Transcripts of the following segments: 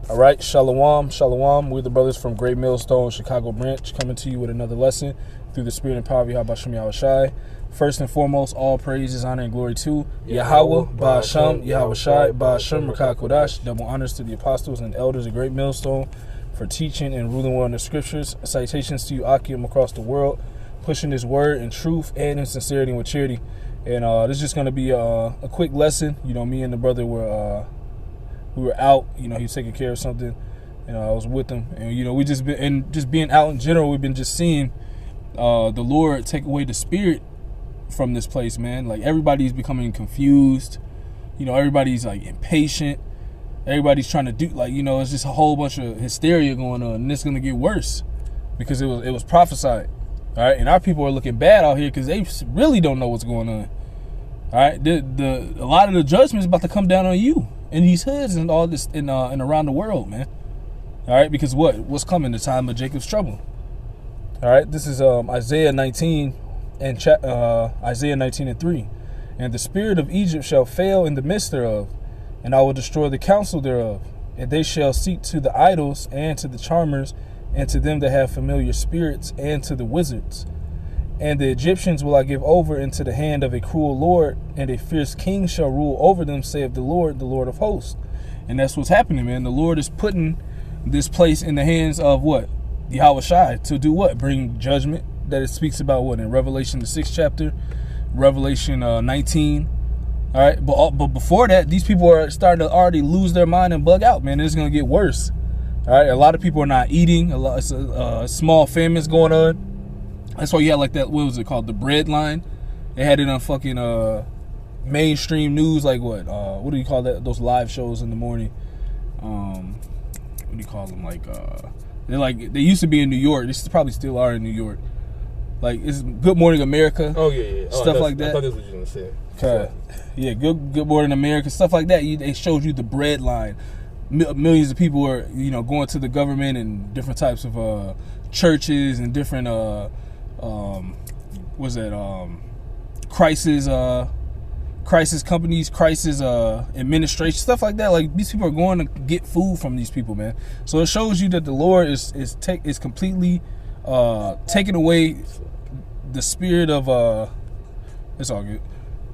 All right, Shalom, Shalom. We're the brothers from Great Millstone, Chicago branch, coming to you with another lesson through the spirit and power of Yahweh Ba'Shem Yahawashi. First and foremost, all praises, honor, and glory to Yahweh, Ba'Shem, Yahawashi, Ba'Shem, Rakah Kodash. Double honors to the apostles and elders of Great Millstone for teaching and ruling well in the scriptures. Citations to you, Akim, across the world, pushing this word in truth and in sincerity and with charity. And this is just going to be a quick lesson. You know, me and the brother we were out. You know, he was taking care of something, and I was with him. And you know, we just been, and just being out in general, we've been just seeing the Lord take away the spirit from this place, man. Like, everybody's becoming confused. You know, everybody's like impatient. Everybody's trying to do, like, you know, it's just a whole bunch of hysteria going on, and it's gonna get worse because it was prophesied. All right, and our people are looking bad out here because they really don't know what's going on. All right, a lot of the judgment is about to come down on you and these hoods and all this and around the world, man. All right, because what's coming? The time of Jacob's trouble. All right, this is Isaiah 19 and Isaiah 19:3. And the spirit of Egypt shall fail in the midst thereof, and I will destroy the counsel thereof. And they shall seek to the idols and to the charmers and to them that have familiar spirits and to the wizards. And the Egyptians will I give over into the hand of a cruel lord, and a fierce king shall rule over them, saith the Lord of hosts. And that's what's happening, man. The Lord is putting this place in the hands of what? Yahawashi, to do what? Bring judgment. That it speaks about what? In Revelation, the 6th chapter, Revelation 19. All right, but before that, these people are starting to already lose their mind and bug out, man. It's going to get worse. All right, a lot of people are not eating. A lot, small famines going on. That's why you had like that, what was it called? The bread line. They had it on fucking mainstream news, like what do you call that? Those live shows in the morning. What do you call them? They used to be in New York. They probably still are in New York. Like, it's Good Morning America. Oh yeah. Stuff like that. I thought this was what you were gonna say. Okay. Yeah, Good Morning America, stuff like that. They showed you the bread line. Millions of people are, you know, going to the government and different types of churches and different crisis companies, crisis administration, stuff like that. Like, these people are going to get food from these people, man. So it shows you that the Lord is completely taking away the spirit of it's all good.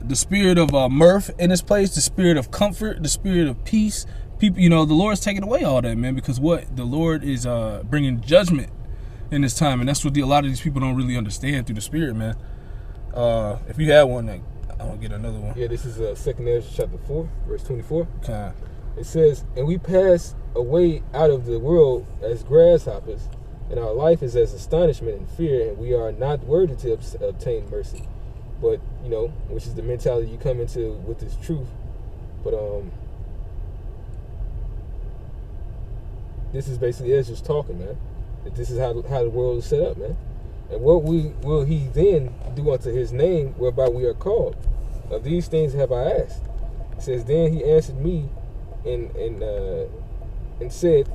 The spirit of mirth in this place, the spirit of comfort, the spirit of peace. People, you know, the Lord's taking away all that, man, because what? The Lord is bringing judgment in this time, and that's what a lot of these people don't really understand through the spirit, man. If you have one, I'll get another one. Yeah, this is 2nd Ezra chapter 4, verse 24. Okay. It says, "And we pass away out of the world as grasshoppers, and our life is as astonishment and fear, and we are not worthy to obtain mercy." But, you know, which is the mentality you come into with this truth. But this is basically Ezra's talking, man. That this is how the world is set up, man. And what will he then do unto his name, whereby we are called? Of these things have I asked. It says, "Then he answered me and said,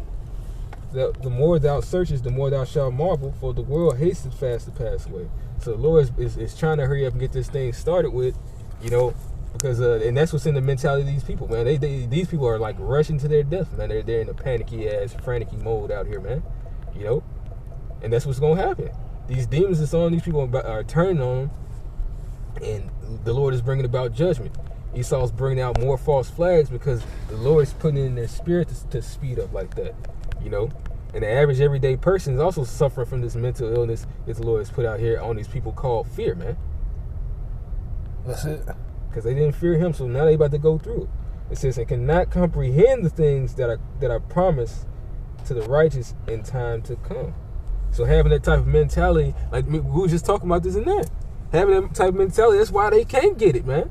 the more thou searchest, the more thou shalt marvel, for the world hasteth fast to pass away." So the Lord is trying to hurry up and get this thing started with, you know, because and that's what's in the mentality of these people, man. These people are like rushing to their death, man. They're in a panicky ass, frantic mode out here, man. You know, and that's what's gonna happen. These demons that's on these people are turning on them, and the Lord is bringing about judgment. Esau's bringing out more false flags because the Lord is putting it in their spirit to speed up like that, you know. And the average everyday person is also suffering from this mental illness that the Lord has put out here on these people called fear, man. That's it. Because they didn't fear him, so now they about to go through it. It says they cannot comprehend the things that are promised to the righteous in time to come. So having that type of mentality, like we were just talking about this and that, having that type of mentality, that's why they can't get it, man.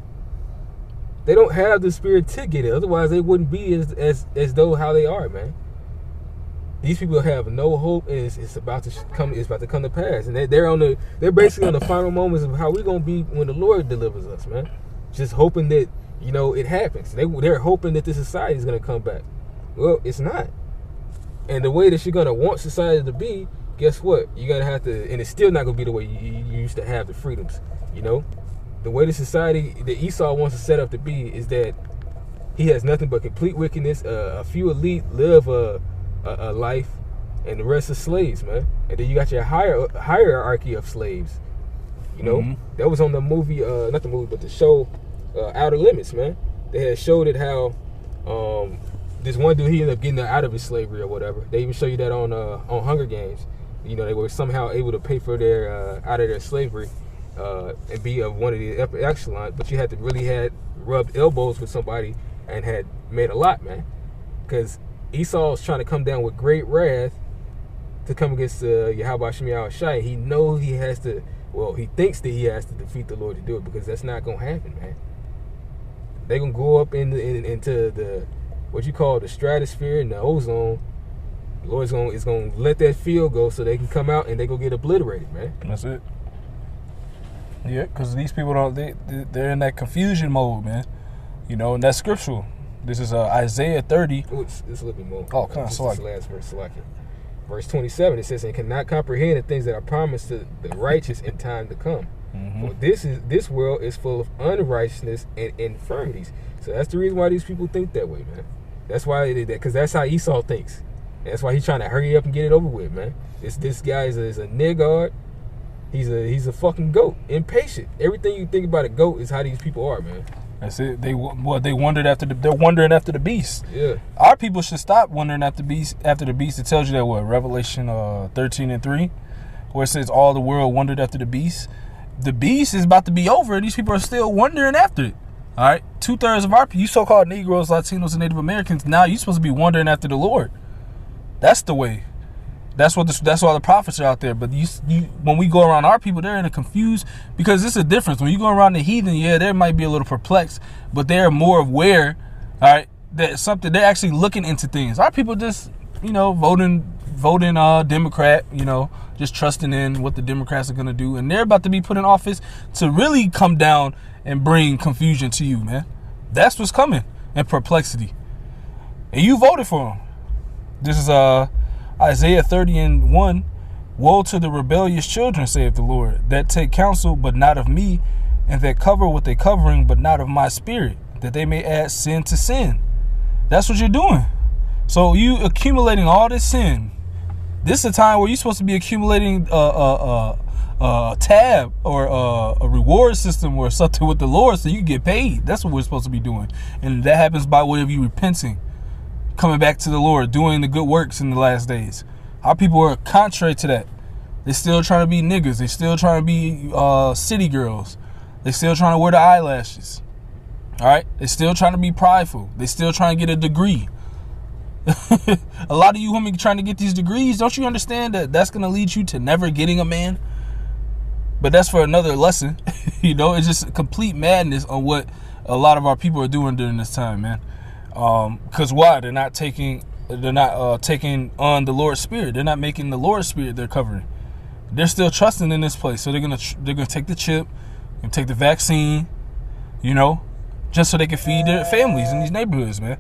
They don't have the spirit to get it. Otherwise, they wouldn't be as though how they are, man. These people have no hope, and it's about to come. It's about to come to pass, and they're basically on the final moments of how we're gonna be when the Lord delivers us, man. Just hoping that, you know, it happens. They're hoping that this society is gonna come back. Well, it's not. And the way that you're gonna want society to be, guess what? You're gonna have to, and it's still not gonna be the way you used to have the freedoms. You know, the way the society that Esau wants to set up to be is that he has nothing but complete wickedness. A few elite live a life, and the rest are slaves, man. And then you got your hierarchy of slaves. You know, that was on the movie, not the movie, but the show Outer Limits, man. They had showed it how this one dude, he ended up getting out of his slavery or whatever. They even show you that on Hunger Games. You know, they were somehow able to pay for their out of their slavery and be of one of the upper echelon, but you had to really had rubbed elbows with somebody and had made a lot, man. Because Esau's trying to come down with great wrath to come against Yahweh Shem Yahushai. He knows he has to, well, he thinks that he has to defeat the Lord to do it, because that's not going to happen, man. They're going to go up into the, what you call the stratosphere and the ozone. The Lord is going to let that field go so they can come out and they going to get obliterated, man. That's it. Yeah, because these people they're in that confusion mode, man. You know, and that's scriptural. This is Isaiah 30. It's a little bit more. Oh, come on, this is the last verse, verse 27. It says, "And cannot comprehend the things that are promised to the righteous in time to come. For this world is full of unrighteousness and infirmities." So that's the reason why these people think that way, man. That's why they did that, because that's how Esau thinks. And that's why he's trying to hurry up and get it over with, man. This guy is a niggard. He's a fucking goat, impatient. Everything you think about a goat is how these people are, man. That's it. They wondered after they're wondering after the beast. Yeah. Our people should stop wondering after the beast. After the beast, it tells you that what, Revelation 13:3, where it says all the world wondered after the beast. The beast is about to be over, and these people are still wondering after it. All right, 2/3 of our people, you so-called Negroes, Latinos, and Native Americans, now you're supposed to be wondering after the Lord. That's the way. That's why the prophets are out there. But you when we go around our people, they're in a confused, because it's a difference. When you go around the heathen, yeah, they might be a little perplexed, but they're more aware, all right, that something, they're actually looking into things. Our people just, you know, voting Democrat, you know, just trusting in what the Democrats are going to do. And they're about to be put in office to really come down and bring confusion to you, man. That's what's coming, and perplexity. And you voted for them. This is Isaiah 30:1. "Woe to the rebellious children, saith the Lord, that take counsel, but not of me, and that cover with a covering, but not of my spirit, that they may add sin to sin." That's what you're doing. So you accumulating all this sin. This is a time where you're supposed to be accumulating a tab or a reward system or something with the Lord so you get paid. That's what we're supposed to be doing. And that happens by way of you repenting, coming back to the Lord, doing the good works in the last days. Our people are contrary to that. They're still trying to be niggas. They're still trying to be city girls. They're still trying to wear the eyelashes. All right? They're still trying to be prideful. They're still trying to get a degree. A lot of you women trying to get these degrees, don't you understand that that's going to lead you to never getting a man? But that's for another lesson. You know, it's just complete madness on what a lot of our people are doing during this time, man. Because why? They're not taking on the Lord's Spirit. They're not making the Lord's Spirit their covering. They're still trusting in this place. So they're gonna take the chip and take the vaccine, you know, just so they can feed their families in these neighborhoods, man.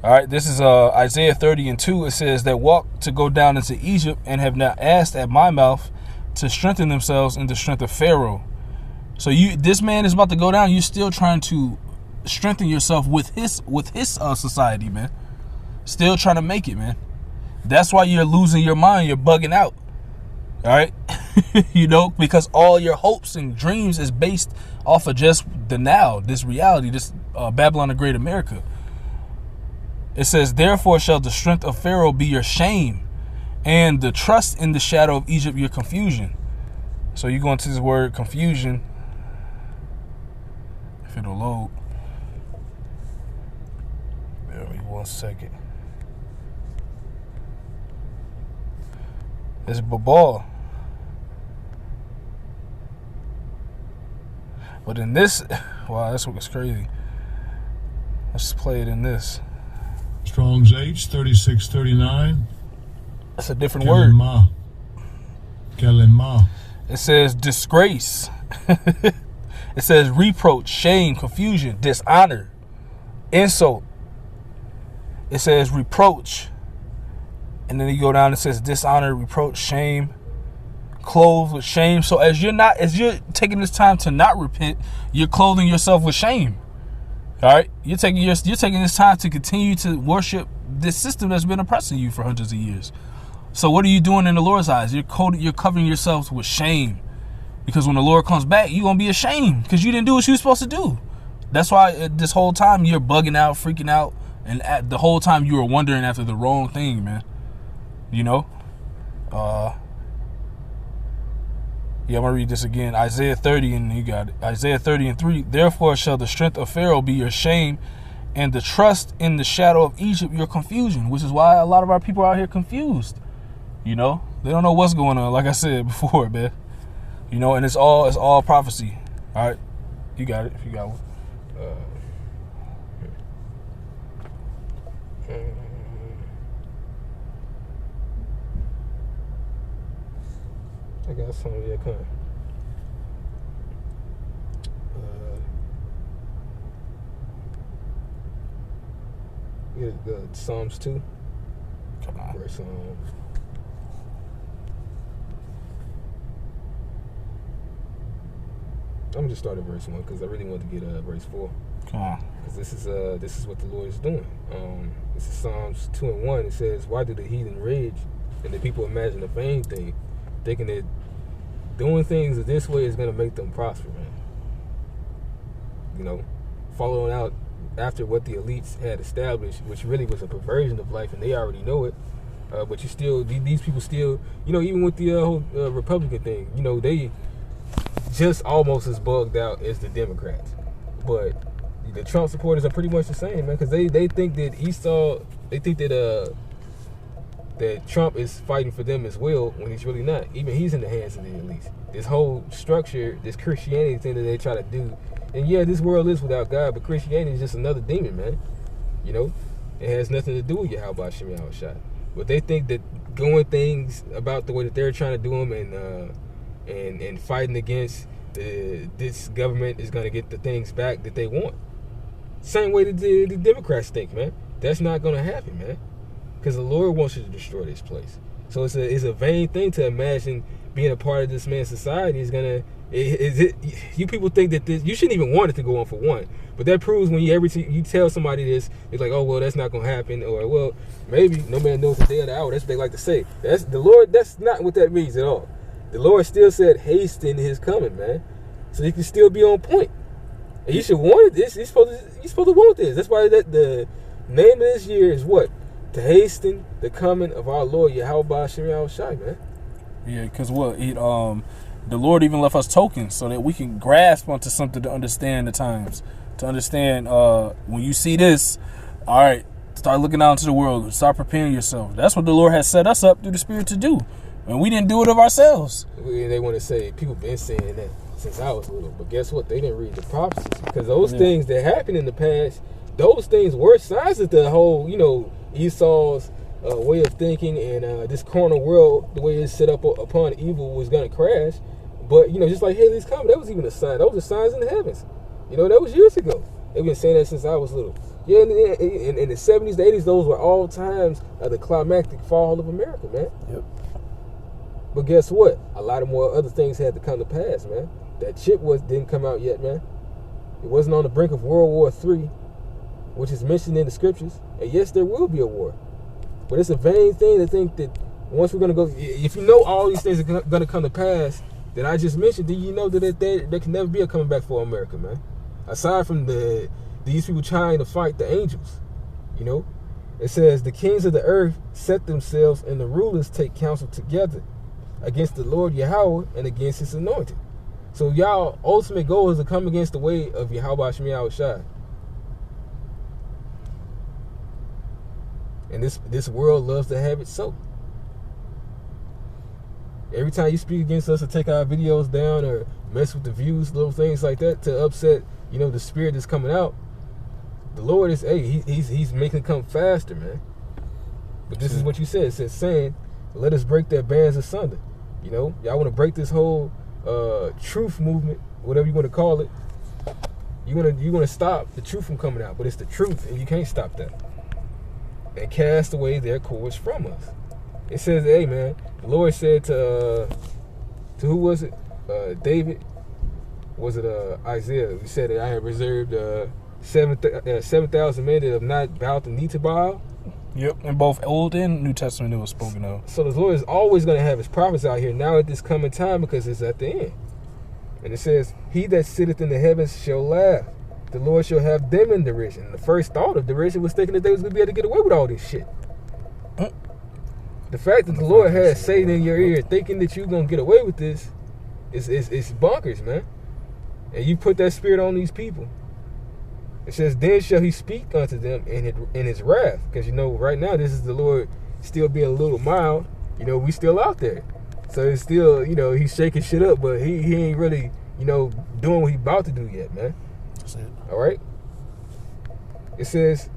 All right, this is Isaiah 30:2. It says that walk to go down into Egypt and have not asked at my mouth to strengthen themselves in the strength of Pharaoh. So this man is about to go down. You're still trying to strengthen yourself with his society, man. Still trying to make it, man. That's why you're losing your mind. You're bugging out. All right, you know, because all your hopes and dreams is based off of just the now, this reality, this Babylon the Great America. It says, "Therefore shall the strength of Pharaoh be your shame, and the trust in the shadow of Egypt your confusion." So you go into this word confusion. If it'll load. Give me 1 second. It's Babal. But in this, wow, that's what's crazy. Let's play it in this. Strong's H 3639. That's a different word. Kelema. It says disgrace. It says reproach, shame, confusion, dishonor, insult. It says reproach. And then you go down, it says dishonor, reproach, shame, clothed with shame. So as you're taking this time to not repent, you're clothing yourself with shame. All right, you're taking this time to continue to worship this system that's been oppressing you for hundreds of years. So what are you doing in the Lord's eyes? You're covering yourselves with shame, because when the Lord comes back, you're gonna be ashamed because you didn't do what you were supposed to do. That's why this whole time you're bugging out, freaking out, and the whole time you were wondering after the wrong thing, man. You know. Yeah, I'm going to read this again. Isaiah 30, and you got it. Isaiah 30:3. Therefore shall the strength of Pharaoh be your shame, and the trust in the shadow of Egypt your confusion, which is why a lot of our people are out here confused. You know, they don't know what's going on, like I said before, man. You know, and it's all prophecy. All right, you got it if you got one. I got some here coming. Psalms 2. Come on. Verse, I'm just start at verse 1 because I really want to get verse 4. Come on. Because this is what the Lord is doing. This is Psalms 2:1. It says, "Why do the heathen rage and the people imagine a vain thing, thinking that doing things this way is going to make them prosper, man?" You know, following out after what the elites had established, which really was a perversion of life, and they already know it. But these people still, you know, even with the whole Republican thing, you know, they just almost as bugged out as the Democrats. But the Trump supporters are pretty much the same, man, because they think that that Trump is fighting for them as well when he's really not. Even he's in the hands of the elites. This whole structure, this Christianity thing that they try to do, and yeah, this world is without God, but Christianity is just another demon, man. You know, it has nothing to do with Yahweh Shem Yahushua. But they think that going things about the way that they're trying to do them and fighting against this government is going to get the things back that they want. Same way that the Democrats think, man. That's not going to happen, man. Because the Lord wants you to destroy this place. So it's a vain thing to imagine being a part of this man's society is gonna. You people think that this, you shouldn't even want it to go on for one. But that proves when you tell somebody this, it's like, oh well, that's not gonna happen, or well, maybe no man knows the day or the hour. That's what they like to say. That's the Lord. That's not what that means at all. The Lord still said, hasten his coming, man. So you can still be on point. And you should want this. You're supposed to want this. That's why the name of this year is what? To hasten the coming of our Lord Yahweh Shem Yahushua, man. Yeah, because the Lord even left us tokens so that we can grasp onto something to understand the times. To understand when you see this, all right, start looking out into the world. Start preparing yourself. That's what the Lord has set us up through the Spirit to do. And we didn't do it of ourselves. They want to say, people been saying that since I was little. But guess what? They didn't read the prophecies. Because those things that happened in the past, those things were signs that the whole, Esau's way of thinking and this carnal world, the way it's set up upon evil, was going to crash. But, just like Haley's coming, that was even a sign. Those were signs in the heavens. That was years ago. They've been saying that since I was little. Yeah, in the 70s, the 80s, those were all times of the climactic fall of America, man. Yep. But guess what? A lot of more other things had to come to pass, man. That chip didn't come out yet, man. It wasn't on the brink of World War III, which is mentioned in the scriptures. And yes, there will be a war. But it's a vain thing to think that once we're going to go, if you know all these things are going to come to pass that I just mentioned, then you know that there can never be a coming back for America, man. Aside from these people trying to fight the angels, It says, the kings of the earth set themselves and the rulers take counsel together against the Lord Yahweh and against his anointed. So y'all ultimate goal is to come against the way of Yahweh Shem Yahushua. And this world loves to have it so. Every time you speak against us or take our videos down or mess with the views, little things like that to upset, the spirit that's coming out, the Lord is, he's making it come faster, man. But this is what you said. It says, saying, let us break their bands asunder. Y'all want to break this whole truth movement, whatever you want to call it. You want to stop the truth from coming out, but it's the truth, and you can't stop that. And cast away their cords from us. It says, hey, man, the Lord said to who was it? David? Was it Isaiah? He said that I have reserved 7,000 men that have not bowed the knee to Baal. Yep, in both Old and New Testament it was spoken of. So the Lord is always going to have his prophets out here now at this coming time because it's at the end. And it says, he that sitteth in the heavens shall laugh. The Lord shall have them in derision. And the first thought of derision was thinking that they was going to be able to get away with all this shit. The fact that the Lord has Satan in your ear thinking that you're going to get away with this is bonkers, man. And you put that spirit on these people. It says, then shall he speak unto them in his wrath. Because, you know, right now, this is the Lord still being a little mild. You know, we still out there. So it's still, you know, he's shaking shit up, but he ain't really, you know, doing what he about to do yet, man. That's it. All right? It says,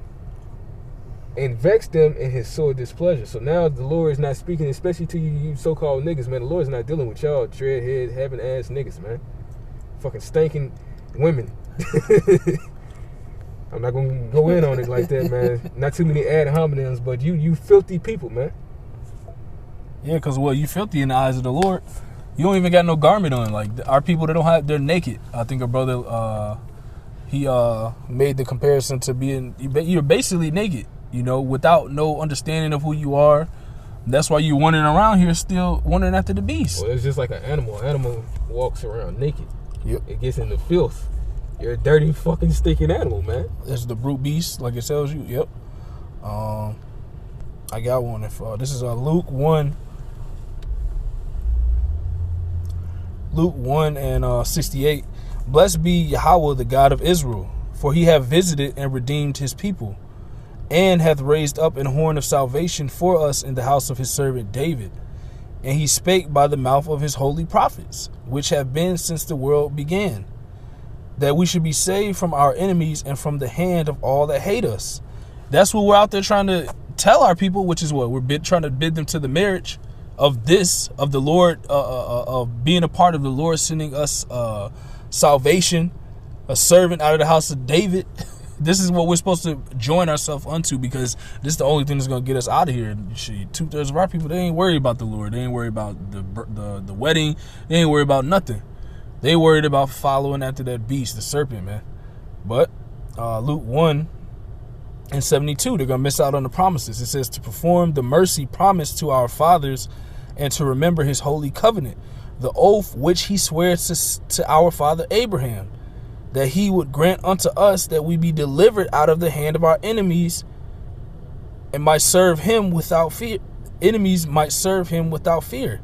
and vex them in his sore displeasure. So now the Lord is not speaking, especially to you so-called niggas, man. The Lord is not dealing with y'all dreadhead, having-ass niggas, man. Fucking stinking women. I'm not gonna go in on it like that, man. Not too many ad hominems, but you filthy people, man. Yeah, because, well, you filthy in the eyes of the Lord. You don't even got no garment on. Like, our people, they're naked. I think our brother, he made the comparison to being, you're basically naked, you know, without no understanding of who you are. That's why you wandering around here still wandering after the beast. Well, it's just like an animal. An animal walks around naked. Yep. It gets in the filth. You're a dirty fucking stinking animal, man. It's the brute beast, like it tells you. Yep. I got one. If this is Luke 1. Luke 1 and 68. Blessed be Yahweh, the God of Israel, for he hath visited and redeemed his people, and hath raised up an horn of salvation for us in the house of his servant David. And he spake by the mouth of his holy prophets, which have been since the world began, that we should be saved from our enemies and from the hand of all that hate us. That's what we're out there trying to tell our people, which is what we're trying to bid them to the marriage of the Lord, of being a part of the Lord sending us salvation, a servant out of the house of David. This is what we're supposed to join ourselves unto, because this is the only thing that's going to get us out of here. 2/3 of our people, they ain't worried about the Lord. They ain't worried about the wedding. They ain't worried about nothing. They worried about following after that beast, the serpent, man. But Luke 1 and 72, they're going to miss out on the promises. It says to perform the mercy promised to our fathers and to remember his holy covenant, the oath which he swears to our father Abraham, that he would grant unto us that we be delivered out of the hand of our enemies and might serve him without fear. Enemies might serve him without fear.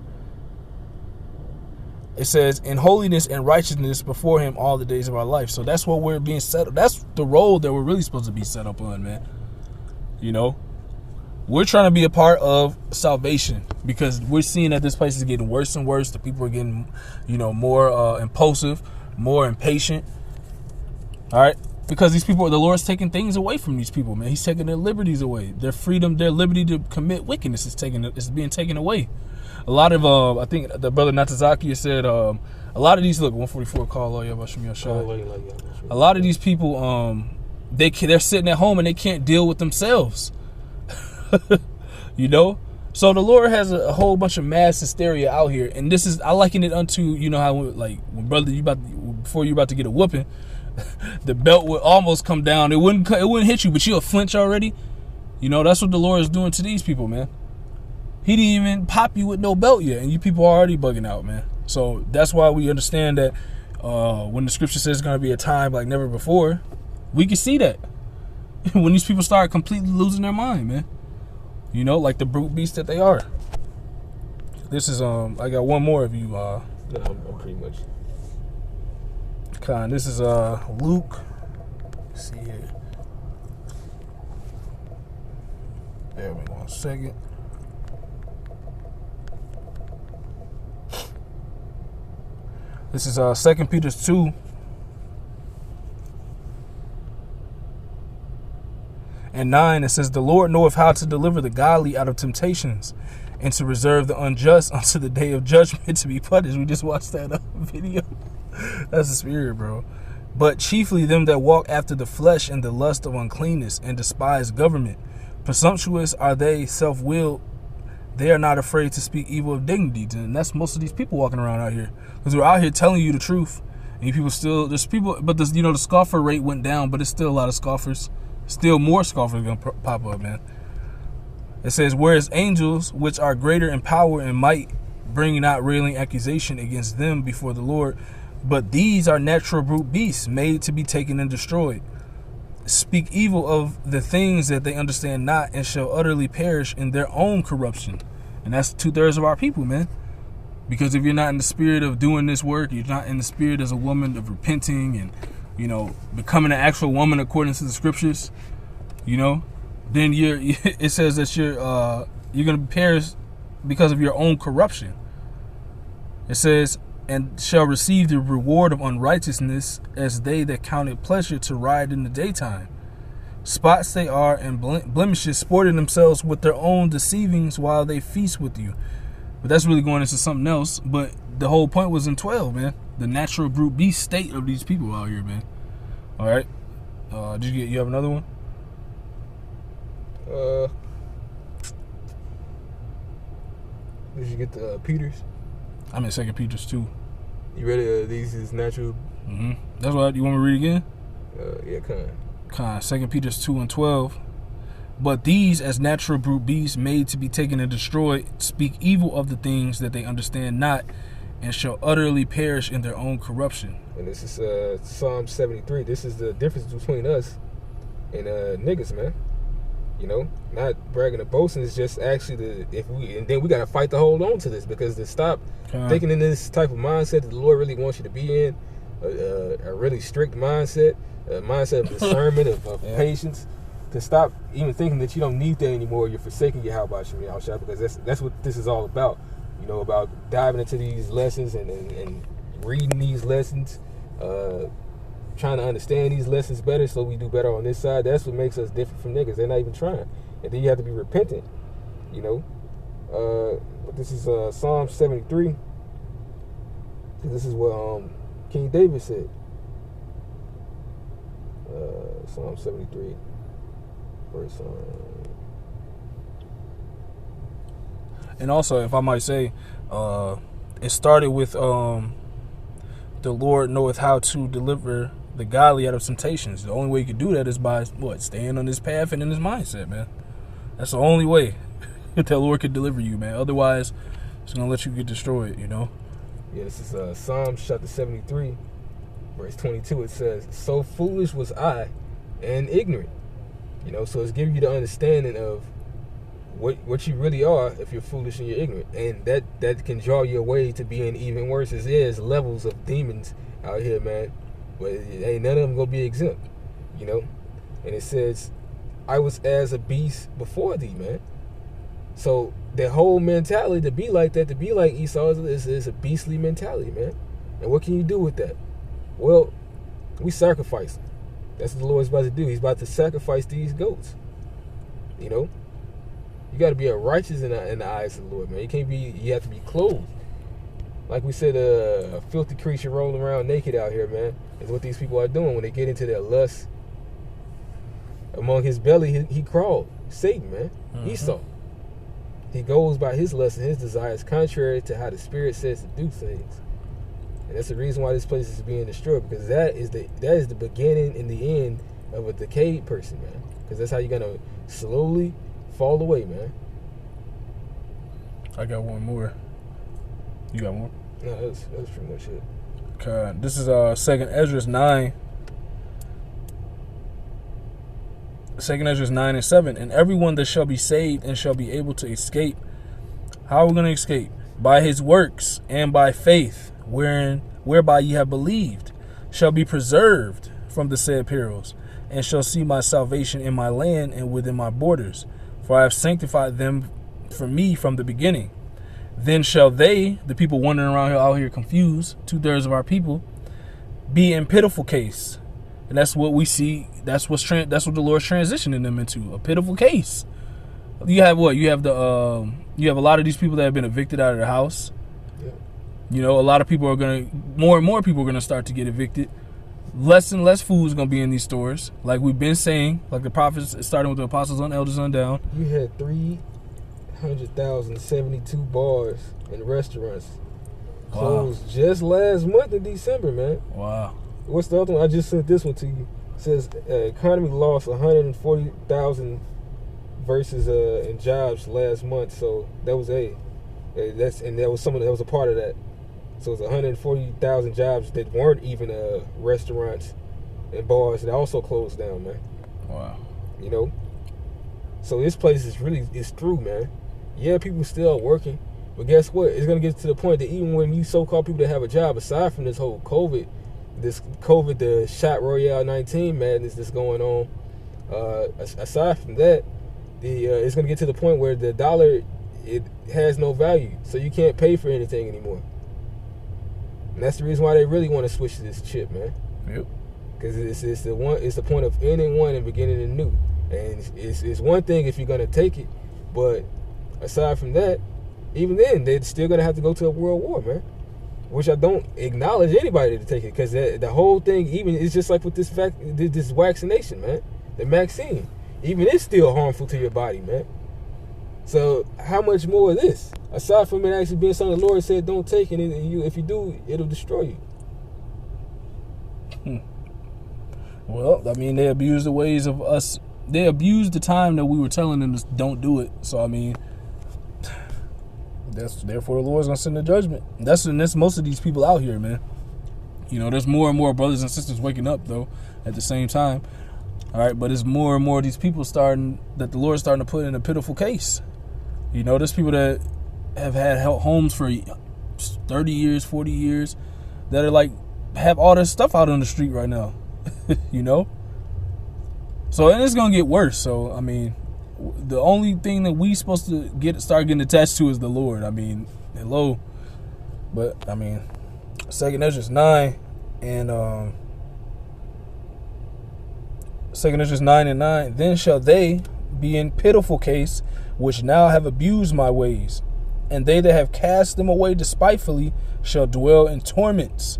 It says, in holiness and righteousness before him all the days of our life. So that's what we're being set up. That's the role that we're really supposed to be set up on, man. You know, we're trying to be a part of salvation, because we're seeing that this place is getting worse and worse. The people are getting, you know, more impulsive, more impatient. All right. Because these people, the Lord's taking things away from these people, man. He's taking their liberties away. Their freedom, their liberty to commit wickedness is being taken away. A lot of, I think the brother Natazaki said, a lot of these, look, 144 call, a lot of these people, they're sitting at home and they can't deal with themselves. You know? So the Lord has a whole bunch of mass hysteria out here. And this is, I liken it unto, you know, how, like, when brother, before you're about to get a whooping, the belt would almost come down. It wouldn't hit you, but you'll flinch already. You know, that's what the Lord is doing to these people, man. He didn't even pop you with no belt yet, and you people are already bugging out, man. So that's why we understand that when the scripture says it's going to be a time like never before, we can see that. When these people start completely losing their mind, man. You know, like the brute beast that they are. This is, I got one more of you. No, I'm pretty much. This is Luke. Let's see here. Bear with me 1 second. This is 2 Peter 2. And 9, it says, the Lord knoweth how to deliver the godly out of temptations, and to reserve the unjust unto the day of judgment to be punished. We just watched that video. That's the spirit, bro. But chiefly them that walk after the flesh and the lust of uncleanness, and despise government. Presumptuous are they, self-willed. They are not afraid to speak evil of dignity. And that's most of these people walking around out here. Because we're out here telling you the truth. And people still, there's people, but this, the scoffer rate went down, but it's still a lot of scoffers. Still more scoffers gonna pop up, man. It says, whereas angels, which are greater in power and might, bring not railing accusation against them before the Lord, but these are natural brute beasts, made to be taken and destroyed. Speak evil of the things that they understand not, and shall utterly perish in their own corruption. And that's 2/3 of our people, man. Because if you're not in the spirit of doing this work, you're not in the spirit as a woman of repenting and, becoming an actual woman according to the scriptures, then it says that you're going to perish because of your own corruption. It says, and shall receive the reward of unrighteousness, as they that count it pleasure to ride in the daytime. Spots they are, and blemishes, sporting themselves with their own deceivings while they feast with you. But that's really going into something else. But the whole point was in 12, man. The natural brute beast state of these people out here, man. All right. You have another one? Did you get the Peters? I'm in 2 Peter 2. You ready? These is natural. Mm-hmm. That's what you want me to read again? Yeah, Con. 2 Peter 2 and 12. But these, as natural brute beasts, made to be taken and destroyed, speak evil of the things that they understand not, and shall utterly perish in their own corruption. And this is Psalm 73. This is the difference between us and niggas, man. Not bragging or boasting. It's just actually then we gotta fight to hold on to this, because to stop thinking in this type of mindset that the Lord really wants you to be in, a really strict mindset, a mindset of discernment, of patience. To stop even thinking that you don't need that anymore, you're forsaking your Yahweh Shem Yahushua, because that's what this is all about. About diving into these lessons and reading these lessons, trying to understand these lessons better so we do better on this side. That's what makes us different from niggas. They're not even trying. And then you have to be repentant, But this is Psalm 73. This is what King David said. Psalm 73. And also, if I might say, it started with the Lord knoweth how to deliver the godly out of temptations. The only way you can do that is by staying on this path and in this mindset, man. That's the only way that the Lord could deliver you, man. Otherwise, it's gonna let you get destroyed, Yeah, this is Psalms chapter 73, verse 22. It says, "So foolish was I, and ignorant." So it's giving you the understanding of what you really are if you're foolish and you're ignorant. And that can draw you away to being even worse. There's levels of demons out here, man. But ain't none of them going to be exempt, And it says, "I was as a beast before thee," man. So the whole mentality to be like that, to be like Esau, is a beastly mentality, man. And what can you do with that? Well, we sacrifice. That's what the Lord's about to do. He's about to sacrifice these goats. You got to be righteous in the eyes of the Lord, man. You have to be clothed. Like we said, a filthy creature rolling around naked out here, man, is what these people are doing when they get into their lust. Among his belly, he crawled. Satan, man. Mm-hmm. Esau. He goes by his lust and his desires, contrary to how the Spirit says to do things. And that's the reason why this place is being destroyed, because that is the beginning and the end of a decayed person, man. Because that's how you're gonna slowly fall away, man. I got one more. You got one? No, that's pretty much it. Okay, this is 2nd Ezra 9. 2nd Ezra 9 and 7. "And everyone that shall be saved and shall be able to escape." How are we going to escape? "By his works and by faith, whereby ye have believed, shall be preserved from the said perils, and shall see my salvation in my land and within my borders. For I have sanctified them for me from the beginning. Then shall they," the people wandering around out here confused, 2/3 of our people, "be in pitiful case." And that's what we see. That's what the Lord's transitioning them into, a pitiful case. You have what? You have a lot of these people that have been evicted out of their house. Yeah. A lot of people more and more people are gonna start to get evicted. Less and less food is gonna be in these stores, like we've been saying, like the prophets, starting with the apostles and elders on down. You had 300,072 bars and restaurants Closed just last month in December, man. Wow. What's the other one? I just sent this one to you. It says economy lost 140,000 versus in jobs last month. So that was that was a part of that. So it's 140,000 jobs that weren't even restaurants and bars that also closed down, man. Wow. You know. So this place is through, man. Yeah, people still working, but guess what? It's gonna get to the point that even when you so-called people that have a job, aside from this whole COVID, the shot Royale 19 madness that's going on, aside from that, it's gonna get to the point where the dollar, it has no value, so you can't pay for anything anymore. And that's the reason why they really want to switch to this chip, man. Yep. Because it's the point of ending one and beginning a new. And it's one thing if you're gonna take it, but aside from that, even then they're still gonna have to go to a world war, man. Which I don't acknowledge anybody to take it, because the whole thing, even it's just like with this vaccination, man. The vaccine, even it's still harmful to your body, man. So how much more of this? Aside from it actually being something the Lord said don't take, and if you do, it'll destroy you. Well, I mean, they abused the ways of us. They abused the time that we were telling them to don't do it. So I mean, therefore the Lord's gonna send the judgment. That's most of these people out here, man. You know, there's more and more brothers and sisters waking up though at the same time. All right, but it's more and more of these people that the Lord's starting to put in a pitiful case. You know, there's people that have had homes for 30 years, 40 years that are like have all this stuff out on the street right now. You know? So, and it's gonna get worse. So, I mean, the only thing that we supposed to start getting attached to is the Lord. I mean, hello. But I mean, 2 Ezra 9 and 2 Ezra 9 and 9. Then shall they be in pitiful case, which now have abused my ways, and they that have cast them away despitefully shall dwell in torments.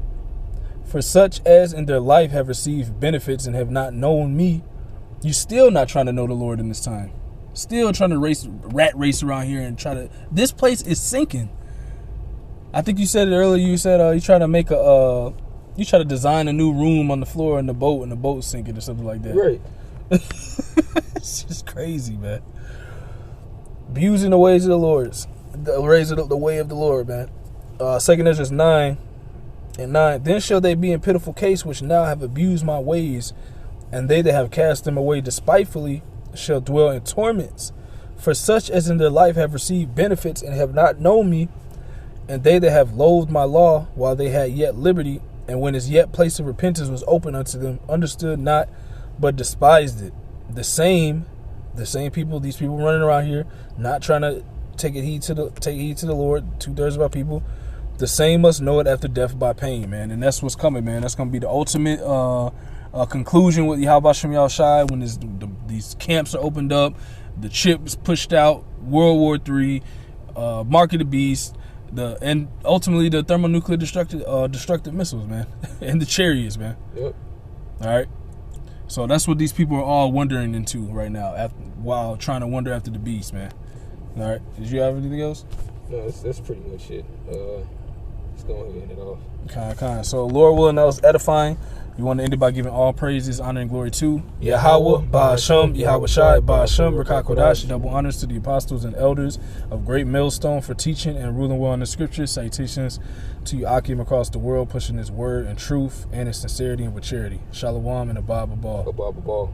For such as in their life have received benefits and have not known me. You still not trying to know the Lord in this time. Still trying to rat race around here and try to. This place is sinking. I think you said it earlier. You said you try to make you try to design a new room on the floor in the boat, and the boat's sinking or something like that. Right. It's just crazy, man. Abusing the ways of the Lord, the way of the Lord, man. 2 Ezra 9 and 9. Then shall they be in pitiful case, which now have abused my ways, and they that have cast them away despitefully shall dwell in torments. For such as in their life have received benefits and have not known me, and they that have loathed my law while they had yet liberty, and when his yet place of repentance was open unto them, understood not, but despised it. The same people, these people running around here, not trying to take heed to the Lord, 2/3 of our people, the same must know it after death by pain, man. And that's what's coming, man. That's going to be the ultimate conclusion with Yahweh Shem Yahushai when these camps are opened up, the chip is pushed out, World War III, Mark of the Beast, and ultimately the thermonuclear destructive missiles, man, and the chariots, man. Yep. All right. So that's what these people are all wondering into right now, while trying to wonder after the beast, man. All right. Did you have anything else? No, that's pretty much it. Let's go ahead and end it off. Kind. So, Lord willing, that was edifying. We want to end it by giving all praises, honor, and glory to Yahweh, Ba'ashem, Yahweh Shai, Ba'ashem, Rakah Kodash. Double honors to the apostles and elders of Great Millstone for teaching and ruling well in the scriptures. Salutations to you, Akim, across the world, pushing his word and truth and his sincerity and with charity. Shalom and Abba Ball. Abba Ball.